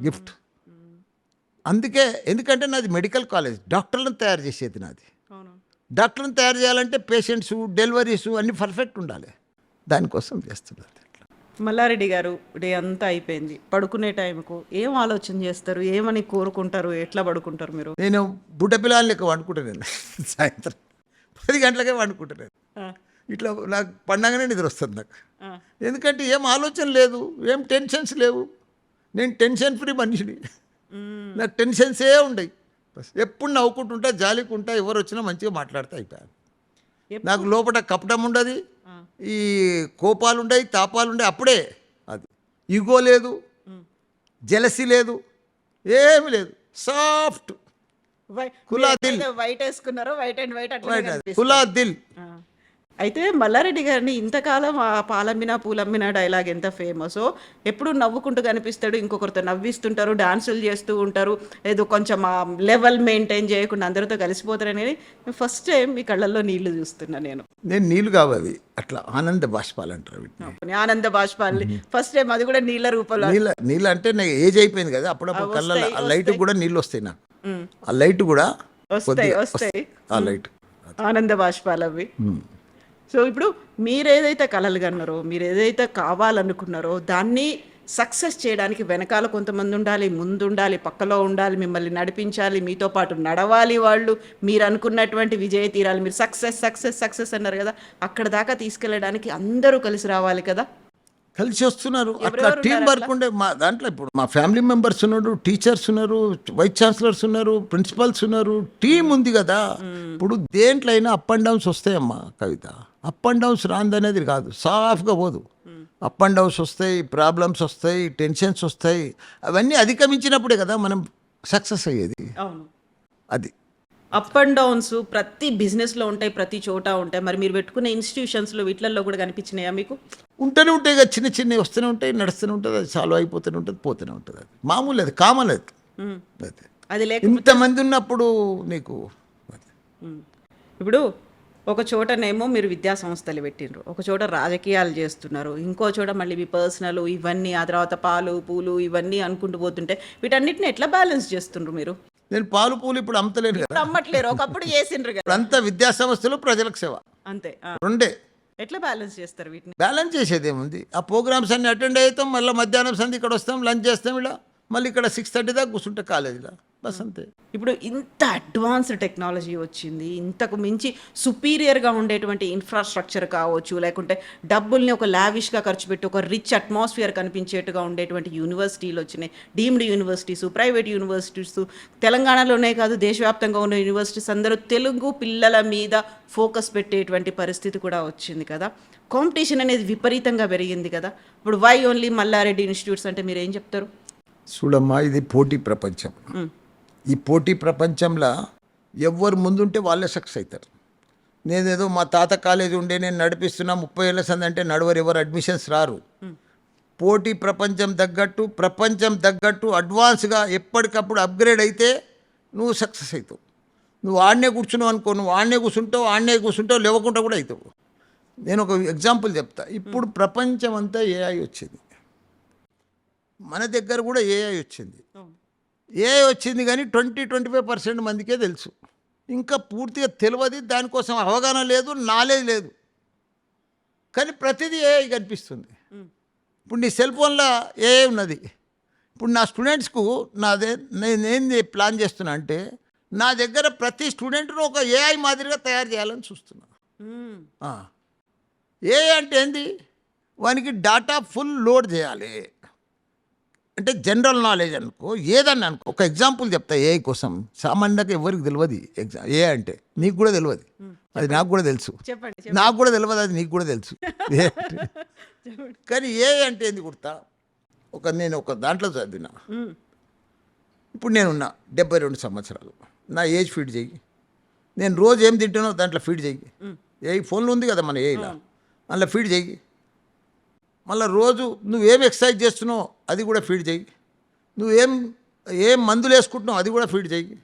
Gift. అందుకే ఎందుకంటే నాది మెడికల్ కాలేజ్, డాక్టర్లను తయారు చేసేది నాది. డాక్టర్లను తయారు చేయాలంటే పేషెంట్స్, డెలివరీస్ అన్నీ పర్ఫెక్ట్ ఉండాలి, దానికోసం చేస్తున్నారు. మల్లారెడ్డి గారు, డే అంతా అయిపోయింది, పడుకునే టైంకు ఏం ఆలోచన చేస్తారు, ఏమని కోరుకుంటారు, ఎట్లా పడుకుంటారు మీరు? నేను బుడ్డ పిల్లలు లెక్క వండుకుంటాను. సాయంత్రం 10 గంటలకే వండుకుంటాను. ఇట్లా నాకు పండగనే నిద్ర వస్తుంది నాకు. ఎందుకంటే ఏం ఆలోచన లేదు, ఏం టెన్షన్స్ లేవు. నేను టెన్షన్ ఫ్రీ మనిషిని. నాకు టెన్షన్సే ఉండయి. ఎప్పుడు నవ్వుకుంటుంటా, జాలికుంటా, ఎవరు వచ్చినా మంచిగా మాట్లాడితే అయిపోయాను. నాకు లోపల కపటం ఉండదు, ఈ కోపాలు ఉండయి, తాపాలు ఉండయి. అప్పుడే అది ఈగో లేదు, జెలసీ లేదు, ఏమి లేదు. సాఫ్ట్ కులా దిల్. వైట్ వేసుకున్నారో, వైట్ అండ్ వైట్ కులా దిల్. అయితే మల్లారెడ్డి గారిని ఇంతకాలం ఆ పాలమ్మినా పూలమ్మినా డైలాగ్ ఎంత ఫేమసో, ఎప్పుడు నవ్వుకుంటూ కనిపిస్తాడు, ఇంకొకరితో నవ్విస్తుంటారు, డాన్సులు చేస్తూ ఉంటారు, ఏదో కొంచెం ఆ లెవెల్ మెయింటైన్ చేయకుండా అందరితో కలిసిపోతారని ఫస్ట్ టైం మీ కళ్ళల్లో నీళ్లు చూస్తున్నా నేను. నీళ్ళు కావాలి, అట్లా ఆనంద బాష్పాలు అంటారు. ఆనంద బాష్పాలు ఫస్ట్ టైం, అది కూడా నీళ్ళ రూపంలో. నీళ్ళు అంటే నాకు ఏజ్ అయిపోయింది కదా, అప్పుడప్పుడు కళ్ళ ఆ లైట్ కూడా నీళ్ళు వస్తాయి నాకు. ఆ లైట్ కూడా వస్తాయి, ఆ లైట్ ఆనంద బాష్పాలు అవి. సో ఇప్పుడు మీరు ఏదైతే కలలు కన్నారో, మీరు ఏదైతే కావాలనుకున్నారో, దాన్ని సక్సెస్ చేయడానికి వెనకాల కొంతమంది ఉండాలి, ముందు ఉండాలి, పక్కలో ఉండాలి, మిమ్మల్ని నడిపించాలి, మీతో పాటు నడవాలి వాళ్ళు. మీరు అనుకున్నటువంటి విజయ తీరాలి. మీరు సక్సెస్ సక్సెస్ సక్సెస్ అన్నారు కదా, అక్కడ దాకా తీసుకెళ్ళడానికి అందరూ కలిసి రావాలి కదా. కలిసి వస్తున్నారు. అట్లా టీం వర్క్ ఉండే మా దాంట్లో ఇప్పుడు మా ఫ్యామిలీ మెంబర్స్ ఉన్నారు, టీచర్స్ ఉన్నారు, వైస్ ఛాన్సలర్స్ ఉన్నారు, ప్రిన్సిపల్స్ ఉన్నారు, టీం ఉంది కదా. ఇప్పుడు దేంట్లో అయినా అప్ అండ్ డౌన్స్ వస్తాయమ్మా కవిత. అప్ అండ్ డౌన్స్ రాందనేది కాదు, సాఫ్గా పోదు. అప్ అండ్ డౌన్స్ వస్తాయి, ప్రాబ్లమ్స్ వస్తాయి, టెన్షన్స్ వస్తాయి. అవన్నీ అధిగమించినప్పుడే కదా మనం సక్సెస్ అయ్యేది. అవును, అది అప్ అండ్ డౌన్స్ ప్రతి బిజినెస్లో ఉంటాయి, ప్రతి చోట ఉంటాయి. మరి మీరు పెట్టుకునే ఇన్స్టిట్యూషన్స్లో వీటిల్లో కూడా కనిపించినాయా మీకు? ఉంటూనే ఉంటాయి కదా, చిన్న చిన్నవి వస్తూనే ఉంటాయి, నడుస్తూనే ఉంటుంది, అది సాల్వ్ అయిపోతూనే ఉంటుంది, పోతూనే ఉంటుంది. అది మామూలు, అది కామన్. అది లేక ఇంతమంది ఉన్నప్పుడు నీకు ఇప్పుడు ఒక చోటనేమో మీరు విద్యా సంస్థలు పెట్టిండ్రు, ఒక చోట రాజకీయాలు చేస్తున్నారు, ఇంకో చోట మళ్ళీ మీ పర్సనల్ ఇవన్నీ, ఆ తర్వాత పాలు పూలు ఇవన్నీ అనుకుంటూ పోతుంటే వీటన్నిటిని ఎట్లా బ్యాలెన్స్ చేస్తుండ్రు మీరు? నేను పాలు పూలు ఇప్పుడు అమ్మతలేను కదా, అమ్మట్లేరు, ఒకప్పుడు చేసిండ్రు కదా. అంతా విద్యా సంస్థలు, ప్రజలకు సేవ, అంతే. రెండే. ఎట్లా బ్యాలెన్స్ చేస్తారు వీటిని? బ్యాలెన్స్ చేసేది ఏముంది, ఆ ప్రోగ్రామ్స్ అన్ని అటెండ్ అవుతాం, మళ్ళీ మధ్యాహ్నం సంధి ఇక్కడ వస్తాం, లంచ్ చేస్తాం, ఇలా మళ్ళీ ఇక్కడ 6:30 దాకా కూర్చుంటే కాలేజీలో, బస్ అంతే. ఇప్పుడు ఇంత అడ్వాన్స్డ్ టెక్నాలజీ వచ్చింది, ఇంతకు మించి సుపీరియర్గా ఉండేటువంటి ఇన్ఫ్రాస్ట్రక్చర్ కావచ్చు, లేకుంటే డబ్బుల్ని ఒక లావిష్గా ఖర్చు పెట్టి ఒక రిచ్ అట్మాస్ఫియర్ కనిపించేట్టుగా ఉండేటువంటి యూనివర్సిటీలు వచ్చినాయి. డీమ్డ్ యూనివర్సిటీసు, ప్రైవేట్ యూనివర్సిటీస్, తెలంగాణలోనే కాదు దేశవ్యాప్తంగా ఉన్న యూనివర్సిటీస్ అందరూ తెలుగు పిల్లల మీద ఫోకస్ పెట్టేటువంటి పరిస్థితి కూడా వచ్చింది కదా. కాంపిటీషన్ అనేది విపరీతంగా పెరిగింది కదా. ఇప్పుడు వై ఓన్లీ మల్లారెడ్డి ఇన్స్టిట్యూట్స్ అంటే మీరు ఏం చెప్తారు? చూడమ్మా, ఇది పోటీ ప్రపంచం. ఈ పోటీ ప్రపంచంలో ఎవరు ముందుంటే వాళ్ళే సక్సెస్ అవుతారు. నేనేదో మా తాత కాలేజీ ఉండే నేను నడిపిస్తున్నా 30 ఏళ్ళ సంది అంటే నడవరు, ఎవరు అడ్మిషన్స్ రారు. పోటీ ప్రపంచం తగ్గట్టు అడ్వాన్స్గా ఎప్పటికప్పుడు అప్గ్రేడ్ అయితే నువ్వు సక్సెస్ అవుతావు. నువ్వు ఆడనే కూర్చున్నావు అనుకో, నువ్వు ఆడనే కూర్చుంటావు, లేవకుండా కూడా అవుతావు. నేను ఒక ఎగ్జాంపుల్ చెప్తా. ఇప్పుడు ప్రపంచం అంతా ఏఐ వచ్చింది, మన దగ్గర కూడా ఏఐ వచ్చింది కానీ 20-25% మందికే తెలుసు. ఇంకా పూర్తిగా తెలియదు, దానికోసం అవగాహన లేదు, నాలెడ్జ్ లేదు. కానీ ప్రతిదీ ఏఐ కనిపిస్తుంది. ఇప్పుడు నీ సెల్ ఫోన్లో ఏఐ ఉన్నది. ఇప్పుడు నా స్టూడెంట్స్కు నేనేంది ప్లాన్ చేస్తున్నా అంటే, నా దగ్గర ప్రతి స్టూడెంట్ను ఒక ఏఐ మాదిరిగా తయారు చేయాలని చూస్తున్నా. ఏఐ అంటే ఏంది, వానికి డాటా ఫుల్ లోడ్ చేయాలి. అంటే జనరల్ నాలెడ్జ్ అనుకో, ఏదన్నా అనుకో. ఒక ఎగ్జాంపుల్ చెప్తా ఏఐ కోసం. సామాన్యంగా ఎవరికి తెలియదు ఏఐ అంటే, నీకు కూడా తెలియదు, అది నాకు కూడా తెలుసు. నాకు కూడా తెలియదు, అది నీకు కూడా తెలుసు. కానీ ఏఐ అంటే ఏంది గుర్తా? నేను ఒక దాంట్లో చదివినా. ఇప్పుడు నేనున్నా 72 సంవత్సరాలు, నా ఏజ్ ఫీడ్ చెయ్యి. నేను రోజు ఏం తింటానో దాంట్లో ఫీడ్ చెయ్యి. ఏఐ ఫోన్లో ఉంది కదా మన ఏఐలా, అందులో ఫీడ్ చెయ్యి. మళ్ళీ రోజు నువ్వేం ఎక్సర్సైజ్ చేస్తున్నావు అది కూడా ఫీడ్ చెయ్యి. నువ్వేం మందులు వేసుకుంటున్నావు అది కూడా ఫీడ్ చెయ్యి.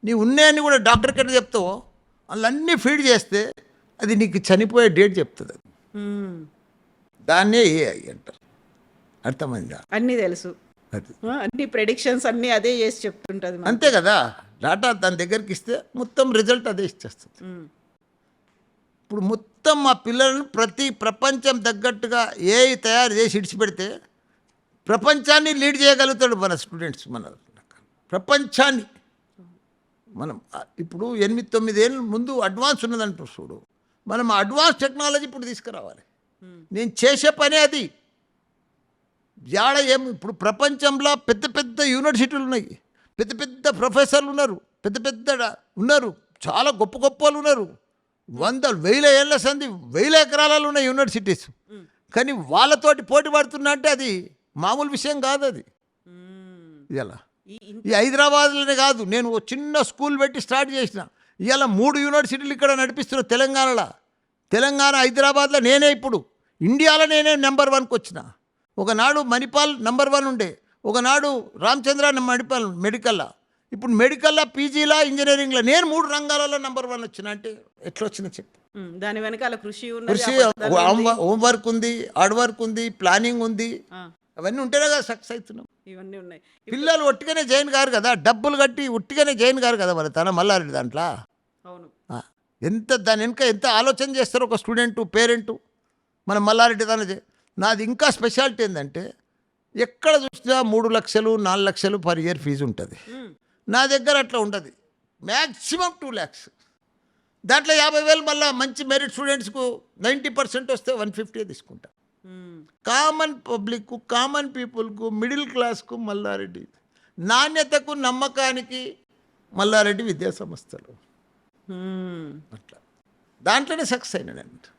నీ ఉన్నాయని కూడా డాక్టర్కి ఎట్లా చెప్తావో అన్నీ ఫీడ్ చేస్తే అది నీకు చనిపోయే డేట్ చెప్తుంది. దాన్నే ఏఐ అంటారు. అర్థమైందా? అన్నీ తెలుసు. అది అన్ని ప్రెడిక్షన్స్ అన్నీ అదే చేసి చెప్తుంటుంది మనకు. అంతే కదా, డాటా దాని దగ్గరికి ఇస్తే మొత్తం రిజల్ట్ అదే ఇచ్చేస్తుంది. మ్మ్. ఇప్పుడు మొత్తం మా పిల్లలను ప్రతి ప్రపంచం తగ్గట్టుగా ఏఐ తయారు చేసి ఇడిచిపెడితే ప్రపంచాన్ని లీడ్ చేయగలుగుతాడు మన స్టూడెంట్స్. మన ప్రపంచాన్ని మనం ఇప్పుడు 8-9 ఏళ్ళ ముందు అడ్వాన్స్ ఉన్నదంటూ చూడు, మనం అడ్వాన్స్ టెక్నాలజీ ఇప్పుడు తీసుకురావాలి. నేను చేసే పనే అది. జాడ ఏం ఇప్పుడు ప్రపంచంలో పెద్ద పెద్ద యూనివర్సిటీలు ఉన్నాయి, పెద్ద పెద్ద ప్రొఫెసర్లు ఉన్నారు, పెద్ద పెద్ద ఉన్నారు, చాలా గొప్ప గొప్ప వాళ్ళు ఉన్నారు. 100,000 ఏళ్ళ సంది 1000 ఎకరాలలో ఉన్న యూనివర్సిటీస్. కానీ వాళ్ళతోటి పోటీ పడుతున్నా అంటే అది మామూలు విషయం కాదు. అది మ్మ్. ఇలా ఈ హైదరాబాద్లోనే కాదు, నేను ఓ చిన్న స్కూల్ పెట్టి స్టార్ట్ చేసిన. ఇవాళ 3 యూనివర్సిటీలు ఇక్కడ నడిపిస్తున్నా తెలంగాణలో. తెలంగాణ హైదరాబాద్లో నేనే ఇప్పుడు ఇండియాలో నేనే నెంబర్ 1కి వచ్చిన. ఒకనాడు మణిపాల్ నెంబర్ 1 ఉండే, ఒకనాడు రామచంద్ర మణిపాల్ మెడికల్లో, ఇప్పుడు మెడికల్లో, పీజీలా, ఇంజనీరింగ్లో నేను 3 రంగాలలో నెంబర్ 1 వచ్చిన. అంటే ఎట్లా వచ్చినా చెప్పు. దాని వెనకాల కృషి ఉన్నది, కృషి, ఆ పట్టుదల ఉంది. హోంవర్క్ ఉంది, హార్డ్ వర్క్ ఉంది, ప్లానింగ్ ఉంది. ఆ, అవన్నీ ఉంటేనే కదా సక్సెస్ అవుతున్నాం. ఇవన్నీ ఉన్నాయి. పిల్లలు ఒట్టిగానే జాయిన్ కారు కదా, డబ్బులు కట్టి ఒట్టిగానే జాయిన్ కారు కదా మరి తన మల్లారెడ్డి దాంట్లో. అవును. ఎంత దాని వెనుక ఎంత ఆలోచన చేస్తారు ఒక స్టూడెంటు, పేరెంటు. మన మల్లారెడ్డి దాని నాది ఇంకా స్పెషాలిటీ ఏంటంటే ఎక్కడ చూసినా 3 లక్షలు 4 లక్షలు పర్ ఇయర్ ఫీజు ఉంటుంది. మ్మ్. నా దగ్గర అట్లా ఉండదు. Maximum 2 lakhs. దాంట్లో 50,000 మళ్ళీ మంచి మెరిట్ స్టూడెంట్స్కు 90% వస్తే 150 తీసుకుంటా. మ్మ్. కామన్ పబ్లిక్కు, కామన్ పీపుల్కు, మిడిల్ క్లాస్కు మల్లారెడ్డి. నాణ్యతకు, నమ్మకానికి మల్లారెడ్డి విద్యా సంస్థలు. మ్మ్. అట్లా దాంట్లోనే సక్సెస్ అయినా నేను.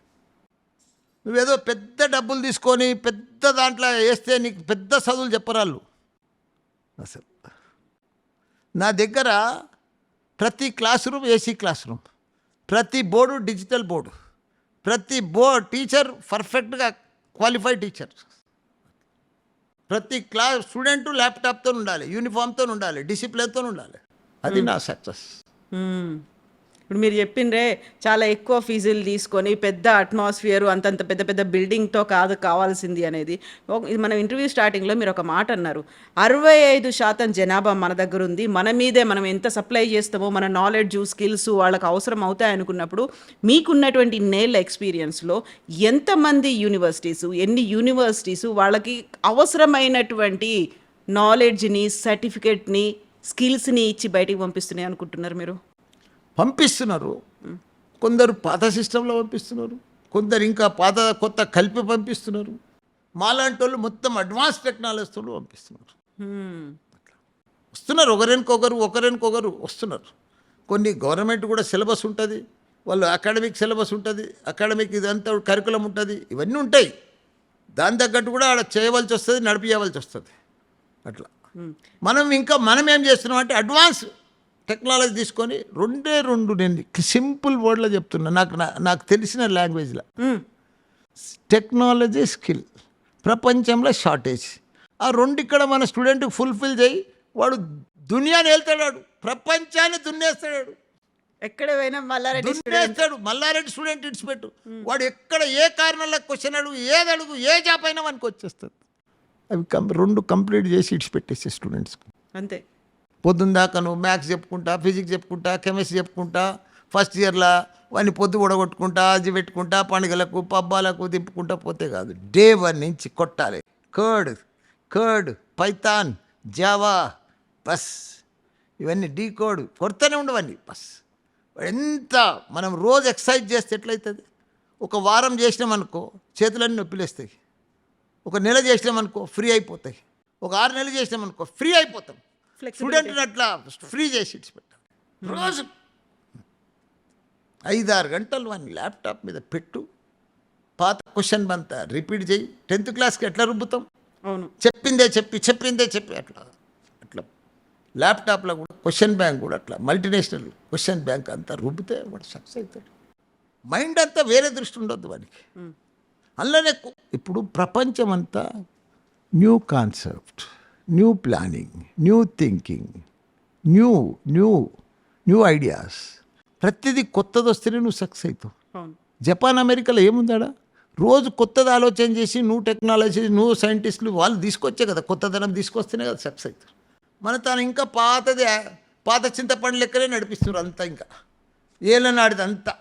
నువ్వేదో పెద్ద డబ్బులు తీసుకొని పెద్ద దాంట్లో వేస్తే నీకు పెద్ద చదువులు చెప్పరాళ్ళు. అసలు నా దగ్గర ప్రతి class room AC class room, ప్రతి బోర్డు డిజిటల్ బోర్డు, ప్రతి టీచర్ పర్ఫెక్ట్గా క్వాలిఫైడ్ టీచర్, ప్రతి స్టూడెంటు ల్యాప్టాప్తో ఉండాలి, యూనిఫామ్తో ఉండాలి, డిసిప్లిన్తో ఉండాలి. అది నా సక్సెస్. మ్మ్. ఇప్పుడు మీరు చెప్పిండ్రే చాలా ఎక్కువ ఫీజులు తీసుకొని పెద్ద అట్మాస్ఫియర్ అంతంత పెద్ద పెద్ద బిల్డింగ్తో కావాల్సింది అనేది. ఇది మనం ఇంటర్వ్యూ స్టార్టింగ్లో మీరు ఒక మాట అన్నారు, 65% జనాభా మన దగ్గర ఉంది, మన మీదే మనం ఎంత సప్లై చేస్తామో మన నాలెడ్జ్, స్కిల్స్ వాళ్ళకి అవసరం అవుతాయి అనుకున్నప్పుడు మీకున్నటువంటి ఇన్నేళ్ళ ఎక్స్పీరియన్స్లో ఎంతమంది యూనివర్సిటీసు, ఎన్ని యూనివర్సిటీసు వాళ్ళకి అవసరమైనటువంటి నాలెడ్జ్ని, సర్టిఫికేట్ని, స్కిల్స్ని ఇచ్చి బయటికి పంపిస్తున్నాయి అనుకుంటున్నారు మీరు? పంపిస్తున్నారు. కొందరు పాత సిస్టంలో పంపిస్తున్నారు, కొందరు ఇంకా పాత కొత్త కలిపి పంపిస్తున్నారు. మాలాంటి వాళ్ళు మొత్తం అడ్వాన్స్ టెక్నాలజీతో పంపిస్తున్నారు. మ్మ్. వస్తున్నారు, ఒకరికొకరు వస్తున్నారు. కొన్ని గవర్నమెంట్ కూడా సిలబస్ ఉంటుంది, వాళ్ళు అకాడమిక్ సిలబస్ ఉంటుంది, అకాడమిక్ ఇదంతా కరికులం ఉంటుంది, ఇవన్నీ ఉంటాయి. దాని తగ్గట్టు కూడా ఆడ చేయవలసి వస్తుంది, నడిపించవలసి వస్తుంది. అట్లా మనం ఏం చేస్తున్నాం అంటే అడ్వాన్స్ టెక్నాలజీ తీసుకొని 2 నేను సింపుల్ వర్డ్లో చెప్తున్నా, నాకు తెలిసిన లాంగ్వేజ్లో. మ్మ్. టెక్నాలజీ, స్కిల్ ప్రపంచంలో షార్టేజ్. ఆ 2 ఇక్కడ మన స్టూడెంట్కి ఫుల్ఫిల్ చేయి, వాడు దునియాని వెళ్తాడు, ప్రపంచాన్ని దున్నేస్తాడు, ఎక్కడ పోయినా మల్లారెడ్డి దున్నేస్తాడు. మల్లారెడ్డి స్టూడెంట్ ఇడిచిపెట్టు, వాడు ఎక్కడ ఏ కారణంలో క్వశ్చన్ అడుగు, ఏది అడుగు, ఏ జాబ్ అయినా మనకు వచ్చేస్తుంది. అవి 2 కంప్లీట్ చేసి ఇడిచిపెట్టేసే స్టూడెంట్స్కి. అంతే. పొద్దున్న దాకా నువ్వు మ్యాథ్స్ చెప్పుకుంటా, ఫిజిక్స్ చెప్పుకుంటా, కెమిస్ట్రీ చెప్పుకుంటా, ఫస్ట్ ఇయర్లో వాడిని పొద్దు ఉడగొట్టుకుంటా, అజ్జి పెట్టుకుంటా, పండుగలకు పబ్బాలకు దింపుకుంటా పోతే కాదు. డే 1 నుంచి కొట్టాలి. కర్డ్, పైథాన్, జావా, బస్ ఇవన్నీ డీకోడ్ కొడుతూనే ఉండవన్నీ. బస్ ఎంత మనం రోజు ఎక్సర్సైజ్ చేస్తే ఎట్లయితుంది? ఒక వారం చేసినామనుకో చేతులన్నీ నొప్పిలేస్తాయి, ఒక నెల చేసినామనుకో ఫ్రీ అయిపోతాయి, ఒక 6 నెలలు చేసినామనుకో ఫ్రీ అయిపోతాం. స్టూడెంట్ని అట్లా ఫ్రీ చేసి ఇచ్చిపెట్టాలి. రోజు 5-6 గంటలు వాడిని ల్యాప్టాప్ మీద పెట్టు, పాత క్వశ్చన్ అంతా రిపీట్ చేయి. 10th క్లాస్కి ఎట్లా రుబ్బుతాం? అవును. చెప్పిందే చెప్పి అట్లా ల్యాప్టాప్లో కూడా క్వశ్చన్ బ్యాంక్ కూడా అట్లా మల్టీనేషనల్ క్వశ్చన్ బ్యాంక్ అంతా రుబ్బితే వాడు సక్సెస్ అవుతాడు. మైండ్ అంతా వేరే దృష్టి ఉండొద్దు వాడికి. అందులోనే ఇప్పుడు ప్రపంచం అంతా new concept, new planning, new thinking, new ideas. ప్రతిదీ కొత్తది వస్తేనే నువ్వు సక్సెస్ అవుతావు. అవును. జపాన్, అమెరికాలో ఏముందాడా రోజు కొత్తది ఆలోచన చేసి నువ్వు టెక్నాలజీ నువ్వు సైంటిస్టులు వాళ్ళు తీసుకొచ్చే కదా, కొత్తదనం తీసుకొస్తేనే కదా సక్సెస్ అవుతారు. మన తాను ఇంకా పాత చింతపండు లెక్కనే నడిపిస్తున్నారు అంతా, ఇంకా ఏళ్ళ నాడిది అంతా.